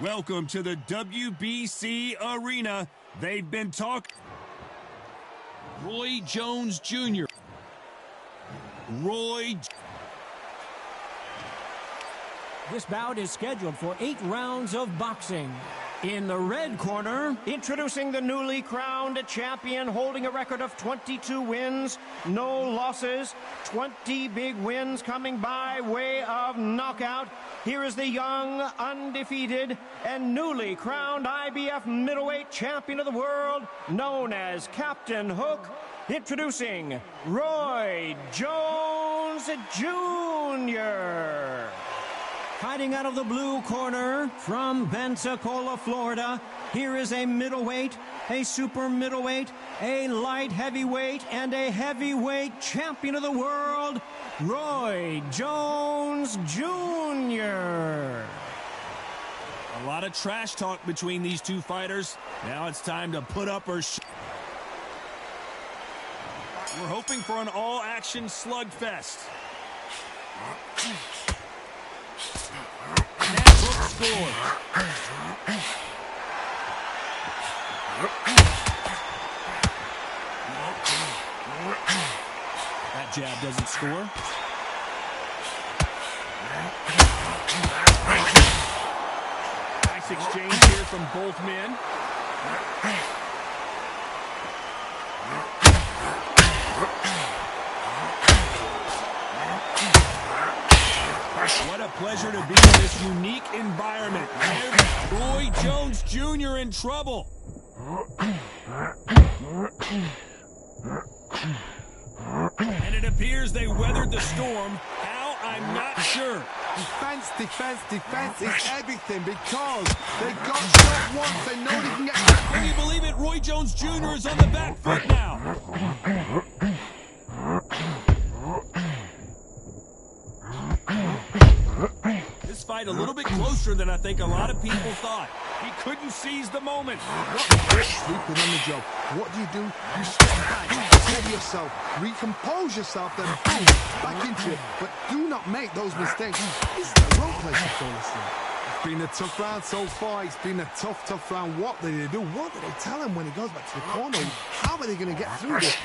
Welcome to the WBC arena. They've been talking. Roy Jones Jr. This bout is scheduled for 8 rounds of boxing. In the red corner, introducing the newly crowned champion, holding a record of 22 wins, no losses, 20 big wins coming by way of knockout. Here is the young, undefeated, and newly crowned IBF middleweight champion of the world, known as Captain Hook. Introducing Roy Jones Jr. Fighting out of the blue corner from Pensacola, Florida, here is a middleweight, a super middleweight, a light heavyweight, and a heavyweight champion of the world, Roy Jones Jr. A lot of trash talk between these two fighters. Now it's time to put up or we're hoping for an all-action slugfest. Score. That jab doesn't score. Nice exchange here from both men. What a pleasure to be in this unique environment. Roy Jones Jr. in trouble. And it appears they weathered the storm. How? I'm not sure. Defense, defense, defense is everything because they got shot once. They know they can get. Can you believe it? Roy Jones Jr. is on the back foot now. This fight a little bit closer than I think a lot of people thought. He couldn't seize the moment. Sleeping on the job. What do? You step back, steady yourself, recompose yourself, then boom, back into it. But do not make those mistakes. This is the wrong place to fall asleep. It's been a tough round so far. It's been a tough round. What did they do? What did they tell him when he goes back to the corner? How are they going to get through this?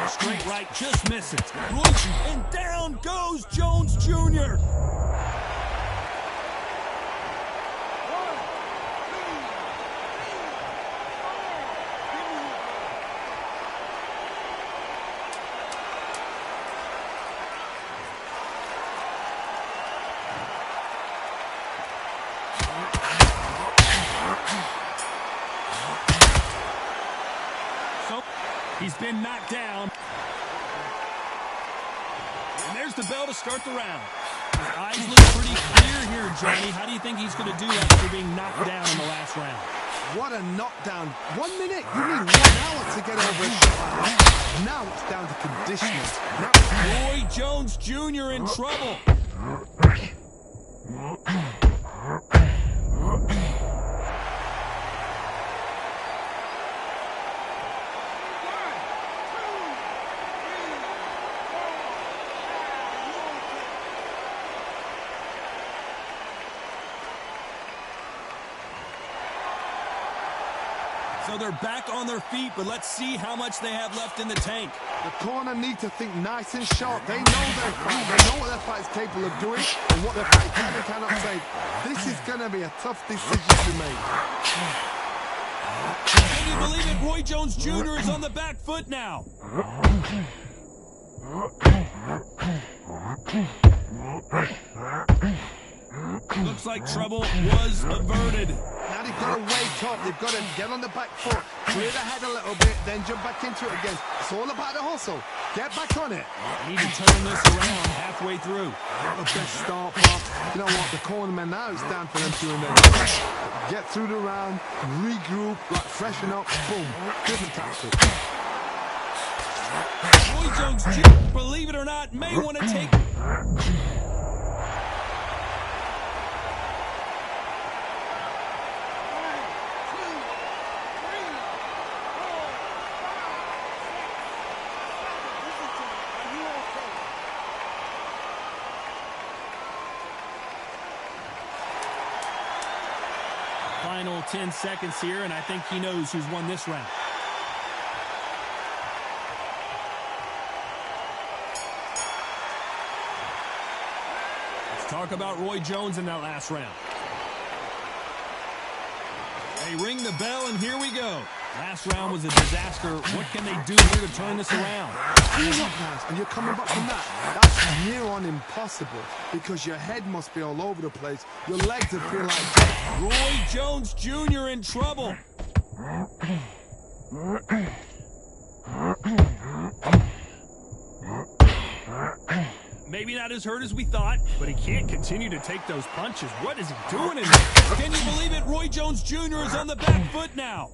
Straight right, just misses. And down goes Jones Jr. So, he's been knocked down. And there's the bell to start the round. His eyes look pretty clear here, Johnny. How do you think he's going to do after being knocked down in the last round? What a knockdown. 1 minute, you need 1 hour to get over a shot like that. Now it's down to conditioning. Roy Jones Jr. in trouble. So they're back on their feet, but let's see how much they have left in the tank. The corner need to think nice and sharp. They know their fight. They know what their fight is capable of doing and what their fight can and cannot take. This is going to be a tough decision to make. Can you believe it? Roy Jones Jr. is on the back foot now. Looks like trouble was averted. Now they've got to wake up. They've got to get on the back foot, clear the head a little bit, then jump back into it again. It's all about the hustle. Get back on it. Need to turn this around halfway through. The best start, Bob. You know what? The cornerman now, it's down for them to get through the round, regroup, like freshen up, boom. Different tactic. Roy Jones Jr., believe it or not, may want to take... Final 10 seconds here, and I think he knows who's won this round. Let's talk about Roy Jones in that last round. They ring the bell, and here we go. Last round was a disaster. What can they do here to turn this around? And you're coming back from that. That's near on impossible because your head must be all over the place. Your legs would feel like death. Roy Jones Jr. in trouble. Maybe not as hurt as we thought, but he can't continue to take those punches. What is he doing in there? Can you believe it? Roy Jones Jr. is on the back foot now.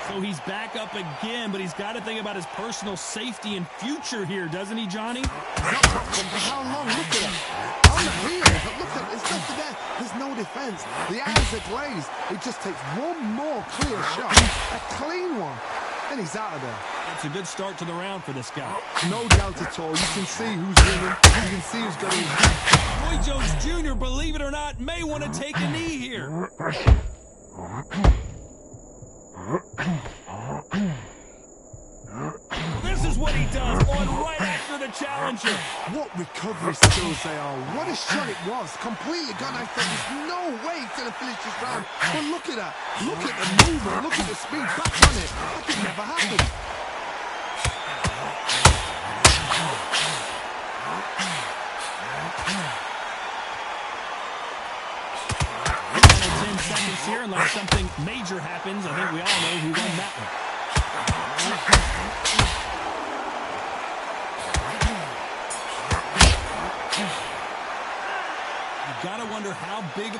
So he's back up again, but he's got to think about his personal safety and future here, doesn't he, Johnny? How long? Look at him. On the heel, but look at it. It's just there. There's no defense. The eyes are glazed. It just takes one more clear shot. A clean one. And he's out of there. That's a good start to the round for this guy. No doubt at all. You can see who's winning. You can see who's going to win. Roy Jones Jr., believe it or not, may want to take a knee here. This is what he does on right after the challenger. What recovery skills they are. What a shot it was. Completely gone. I thought there's no way he's going to finish this round. But look at that. Look at the movement. Look at the speed. Back on it. That could never happen. Final 10 seconds here, unless something major happens. I think we all know who won that one. Gotta wonder how big.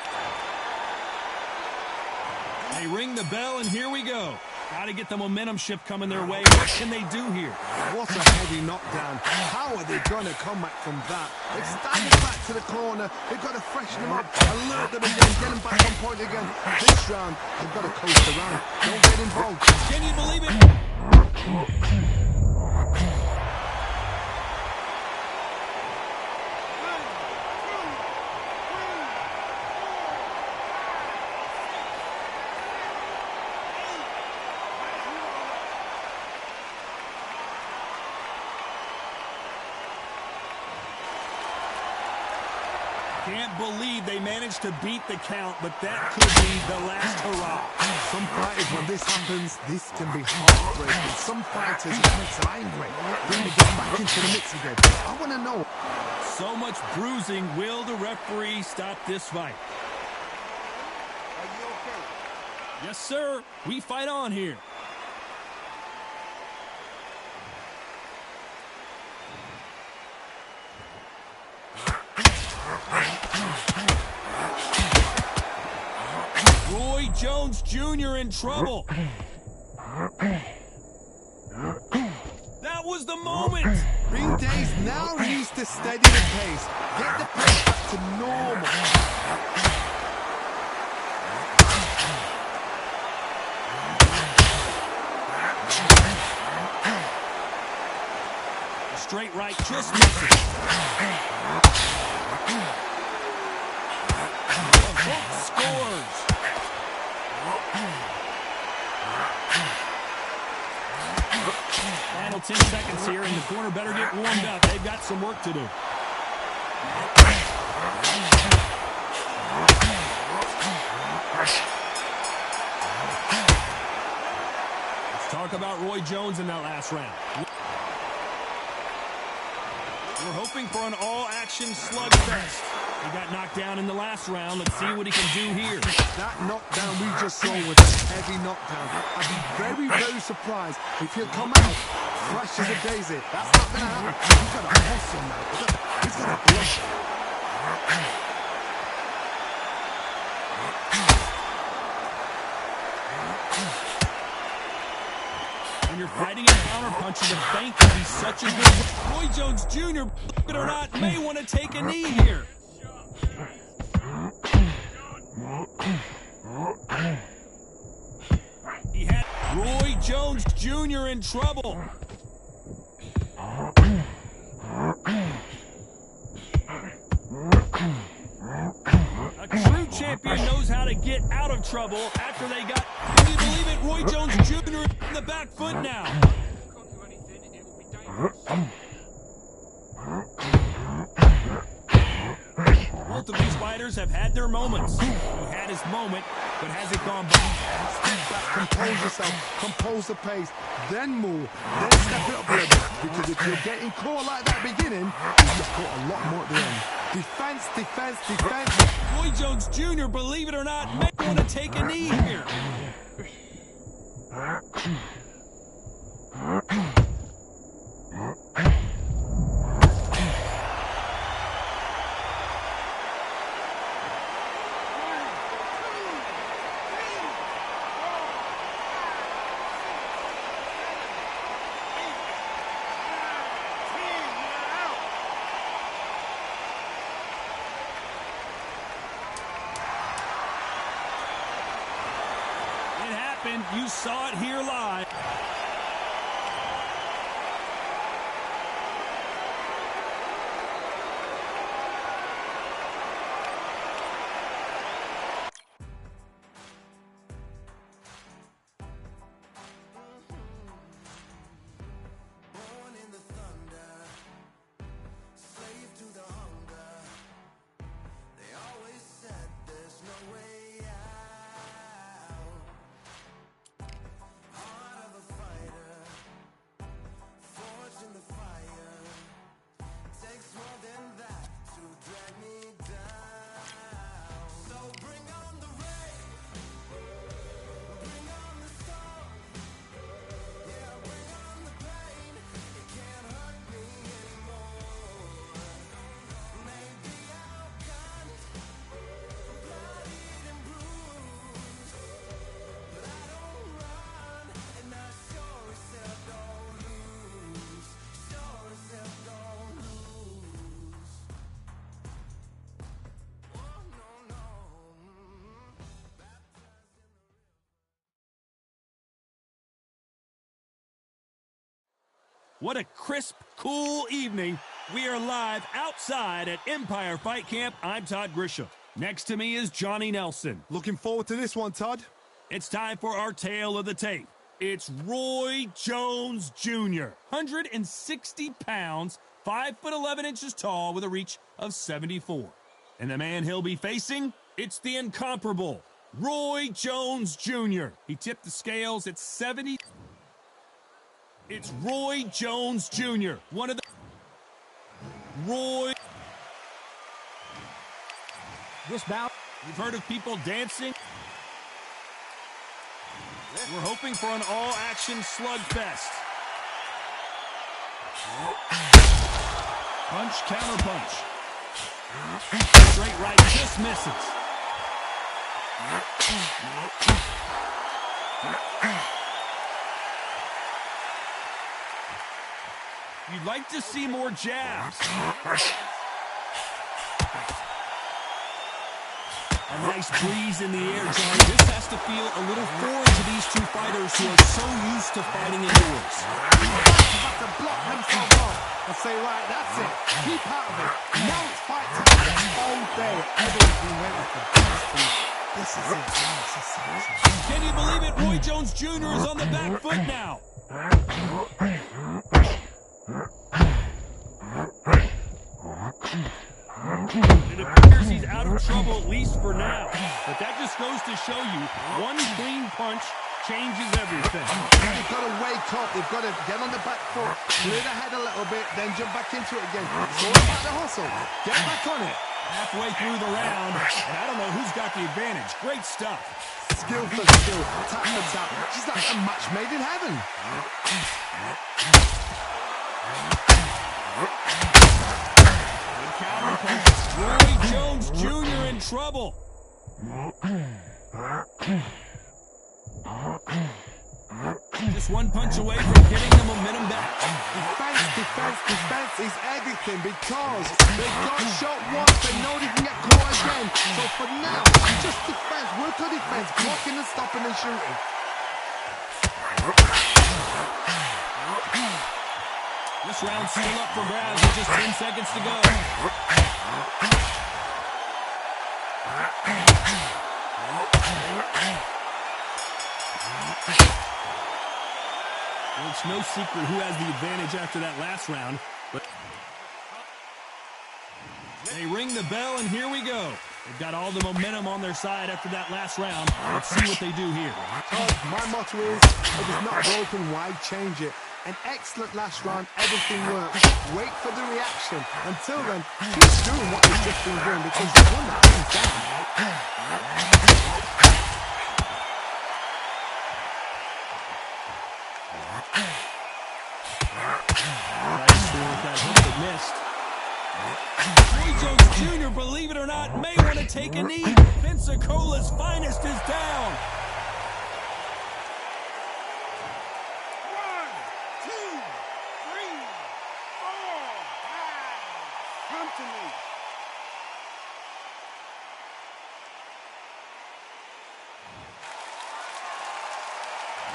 They ring the bell, and here we go. Gotta get the momentum shift coming their way. What can they do here? What a heavy knockdown. How are they going to come back from that? They've staggered back to the corner. They've got to freshen them up, alert them again, get them back on point again. This round, they've got to coast around. Don't get involved. Can you believe it? Can't believe they managed to beat the count, but that could be the last hurrah. Some fighters, when this happens, this can be heartbreaking. Some fighters, it makes them angry. Then they get back into the mix again. I want to know. So much bruising. Will the referee stop this fight? Are you okay? Yes, sir. We fight on here. Roy Jones Jr. in trouble. That was the moment. Ring days now needs to steady the pace. Get the pace back to normal. Straight right, just misses. The hook scores. Final 10 seconds here, and the corner better get warmed up. They've got some work to do. Let's talk about Roy Jones in that last round. We're hoping for an all-action slugfest. He got knocked down in the last round. Let's see what he can do here. That knockdown we just saw was a heavy knockdown. I'd be very, very surprised if he'll come out fresh as a daisy. That's not going to happen. He's got a hustle now. He's got a blush. When you're fighting a counterpuncher, the bank can be such a good... Roy Jones Jr. it or not, may want to take a knee here. He had Roy Jones Jr. in trouble. A true champion knows how to get out of trouble after they got, can you believe it, Roy Jones Jr. on the back foot now. Both of these fighters have had their moments. He had his moment, but has it gone by? Step back, compose yourself, compose the pace, then move, then step it up a little bit. Because if you're getting caught like that beginning, you get caught a lot more at the end. Defense, defense, defense. Roy Jones Jr., believe it or not, may want to take a knee here. You saw it here live. What a crisp, cool evening. We are live outside at Empire Fight Camp. I'm Todd Grisham. Next to me is Johnny Nelson. Looking forward to this one, Todd. It's time for our tale of the tape. It's Roy Jones Jr., 160 pounds, 5'11" tall with a reach of 74. And the man he'll be facing, it's the incomparable Roy Jones Jr. He tipped the scales at 70. It's Roy Jones Jr., one of the... Roy... This bout... You've heard of people dancing? We're hoping for an all-action slugfest. Punch, counter punch. Straight right just misses. You'd like to see more jabs. A nice breeze in the air, Johnny. This has to feel a little foreign to these two fighters who are so used to fighting indoors. About to block himself off and say, right, that's it. Keep out of it. Now it's fight time. All day. Everyone's been waiting for this. This is it. Can you believe it? Roy Jones Jr. is on the back foot now. It appears he's out of trouble, at least for now. But that just goes to show you, one clean punch changes everything. They've got to wake up. They've got to get on the back foot, clear the head a little bit, then jump back into it again. It's all about the hustle. Get back on it. Halfway through the round, and I don't know who's got the advantage. Great stuff. Skill for skill, tap for tap. She's like a match made in heaven. Roy Jones Jr. in trouble. Just one punch away from getting the momentum back. Defense is everything because they got shot once, they know they can get caught again. So for now, just defense, work on defense, blocking and stopping and shooting. This round's still up for grabs with just 10 seconds to go. Well, it's no secret who has the advantage after that last round. But they ring the bell, and here we go. They've got all the momentum on their side after that last round. Let's see what they do here. My motto is, if it's not broken, why change it? An excellent last round, everything works. Wait for the reaction. Until then, keep doing what you've just been doing because you won that hands down. Roy Jones Jr., believe it or not, may want to take a knee. Pensacola's finest is down. 1, 2, 3, 4, 5. Come to me.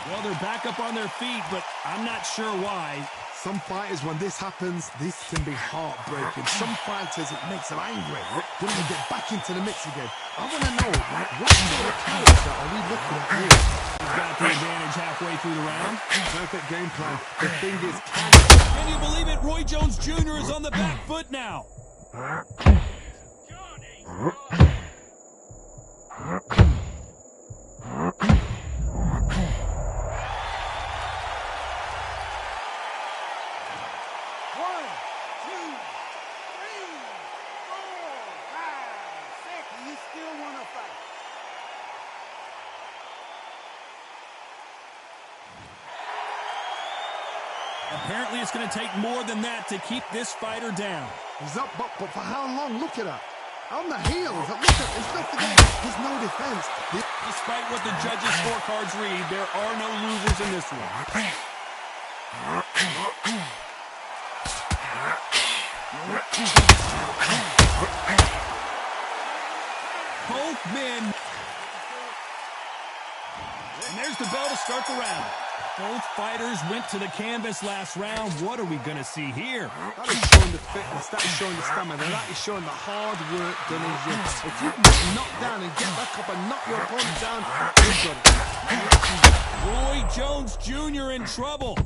Well, they're back up on their feet, but I'm not sure why. Some fighters, when this happens, this can be heartbreaking. Some fighters, it makes them angry. They want to get back into the mix again. I want to know, what sort of character are we looking at here? He's got the advantage halfway through the round. Perfect game plan. The thing is, can you believe it? Roy Jones Jr. is on the back foot now. Apparently, it's going to take more than that to keep this fighter down. He's up, but for how long? Look at that. On the heels. Look at there's nothing there. There's no defense. Despite what the judges' scorecards read, there are no losers in this one. Both men. And there's the bell to start the round. Both fighters went to the canvas last round. What are we going to see here? That is showing the fitness. That is showing the stamina. That is showing the hard work done in gym. If you can get knocked down and get back up and knock your opponent down, you've got it. Roy Jones Jr. in trouble.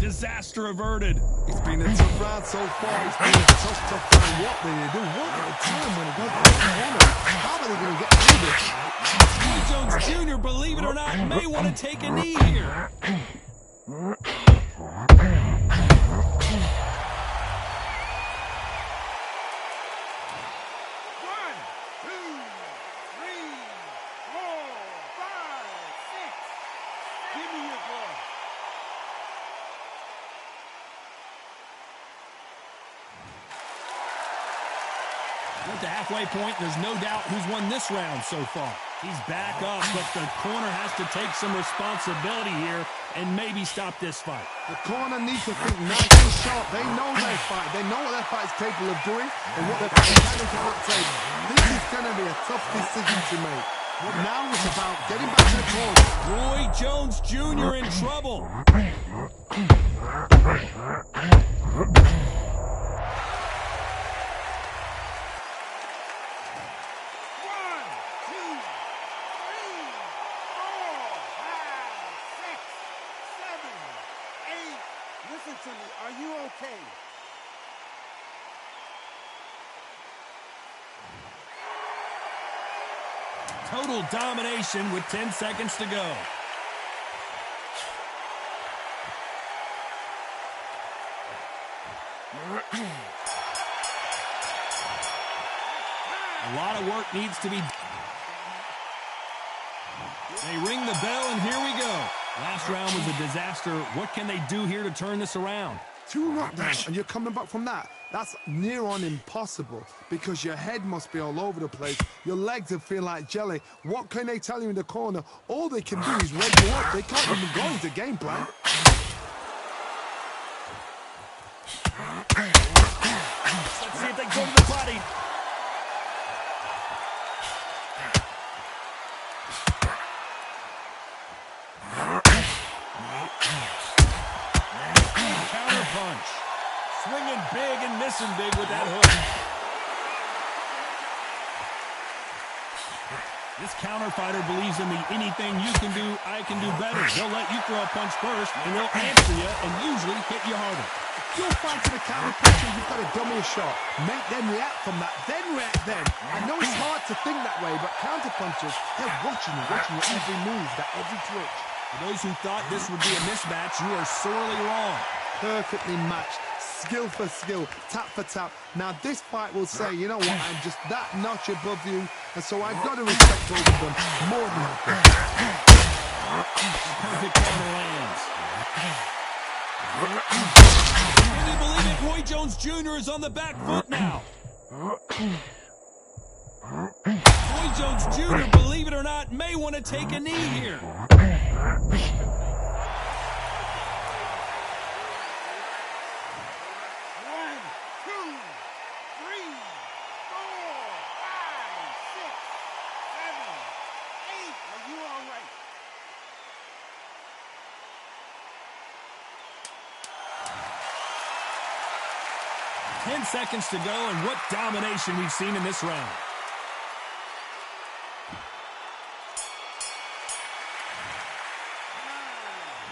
Disaster averted. It's been a tough round so far. It's been a tough round. What did they do? What did they tell him when he got the corner? How are they going to get through this? Roy Jones Jr., believe it or not, may want to take a knee here. At the halfway point, there's no doubt who's won this round so far. He's back up, but the corner has to take some responsibility here and maybe stop this fight. The corner needs to think nice and sharp. They know their fight. They know what their fight is capable of doing and what their fight can and cannot take. This is going to be a tough decision to make. Now it's about getting back to the corner. Roy Jones Jr. in trouble. Listen to me. Are you okay? Total domination with 10 seconds to go. A lot of work needs to be done. They ring the bell, and here we go. Last round was a disaster. What can they do here to turn this around? 2 knockdowns, and you're coming back from that. That's near on impossible because your head must be all over the place. Your legs will feel like jelly. What can they tell you in the corner? All they can do is wake you up. They can't even go into game plan. Let's see if they go to the body. Counter punch. Swinging big and missing big with that hook. This counter fighter believes in the anything you can do, I can do better. They'll let you throw a punch first, and they'll answer you and usually hit you harder. If you're fighting a counter puncher, you've got to dummy a shot. Make them react from that, then react then. I know it's hard to think that way, but counter punchers, they're watching your every move, that every twitch. For those who thought this would be a mismatch, you are sorely wrong. Perfectly matched, skill for skill, tap for tap. Now this fight will say, you know what, I'm just that notch above you, and so I've got to respect both of them more than that. Perfect counter lands. Can you believe it? Roy Jones Jr. is on the back foot now. Roy Jones Jr., believe it or not, may want to take a knee here. 10 seconds to go, and what domination we've seen in this round.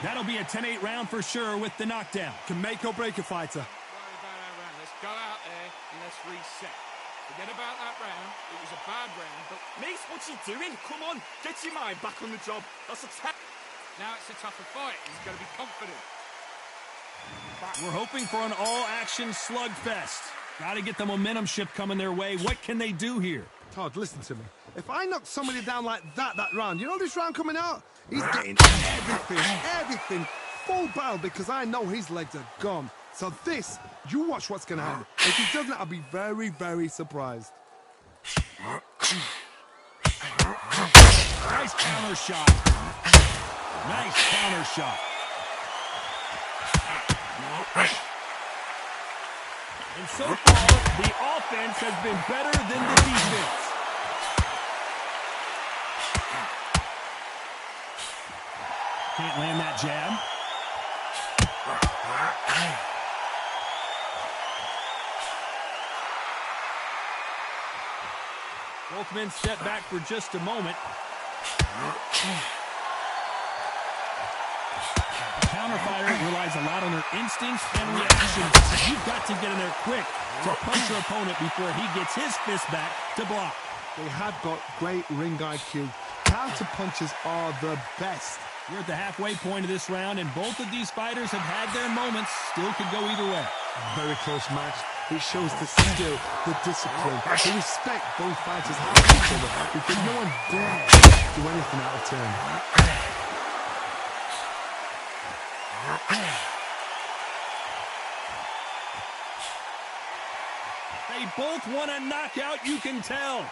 That'll be a 10-8 round for sure with the knockdown. Can make or break a fighter. Worry about that round. Let's go out there and let's reset. Forget about that round. It was a bad round, but Mace, what's he doing? Come on, get your mind back on the job. That's a now it's a tougher fight. He's got to be confident. We're hoping for an all-action slugfest. Got to get the momentum shift coming their way. What can they do here? Todd, listen to me. If I knock somebody down like that round, you know this round coming out? He's getting everything full barrel because I know his legs are gone. So this, you watch what's going to happen. If he doesn't, I'll be very, very surprised. Nice counter shot. Nice counter shot. And so far, the offense has been better than the defense. Can't land that jab. Both men step back for just a moment. The counter fighter relies a lot on their instincts and reactions. You've got to get in there quick to punch your opponent before he gets his fist back to block. They have got great ring IQ. Counter punches are the best. We're at the halfway point of this round, and both of these fighters have had their moments. Still could go either way. Very close match. It shows the skill, the discipline, the respect both fighters have for each other because no one dares do anything out of turn. They both want a knockout, you can tell.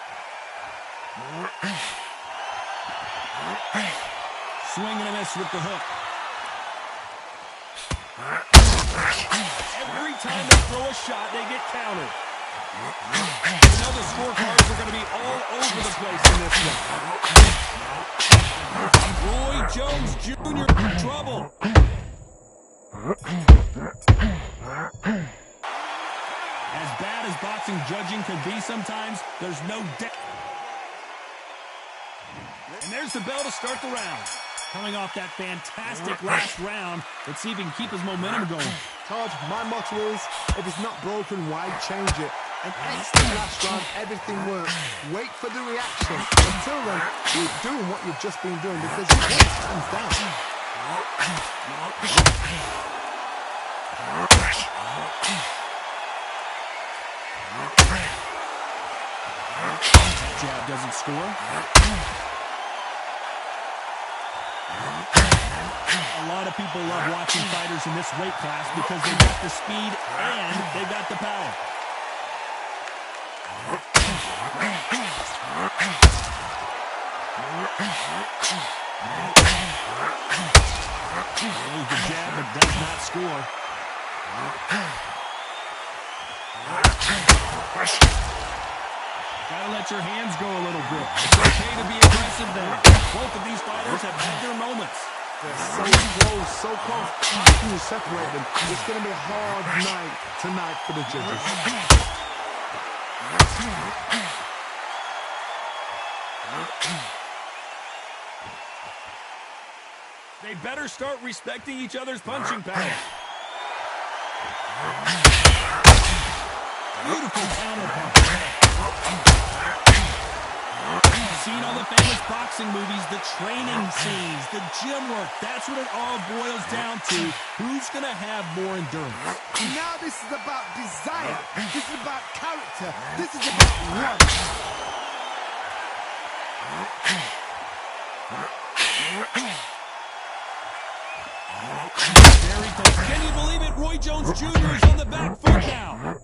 Swing and a miss with the hook. Every time they throw a shot, they get countered. You know the scorecards are going to be all over the place in this one. Roy Jones Jr. in trouble. As bad as boxing judging can be sometimes, there's no doubt. And there's the bell to start the round. Coming off that fantastic last round, let's see if he can keep his momentum going. Todd, my motto is, if it's not broken, why change it? An excellent last round, everything works. Wait for the reaction. Until then, keep doing what you've just been doing because it works hands down. Jab doesn't score. A lot of people love watching fighters in this weight class because they got the speed and they got the power. Throws the jab but does not score. Gotta let your hands go a little bit. It's okay to be aggressive there. Both of these fighters have had their moments. They're so close. How can you separate them? It's going to be a hard night tonight for the judges. They better start respecting each other's punching power. Beautiful counter punch. Seen all the famous boxing movies, the training scenes, the gym work. That's what it all boils down to. Who's going to have more endurance? Now this is about desire. This is about character. This is about love. Very close. Can you believe it? Roy Jones Jr. is on the back foot now.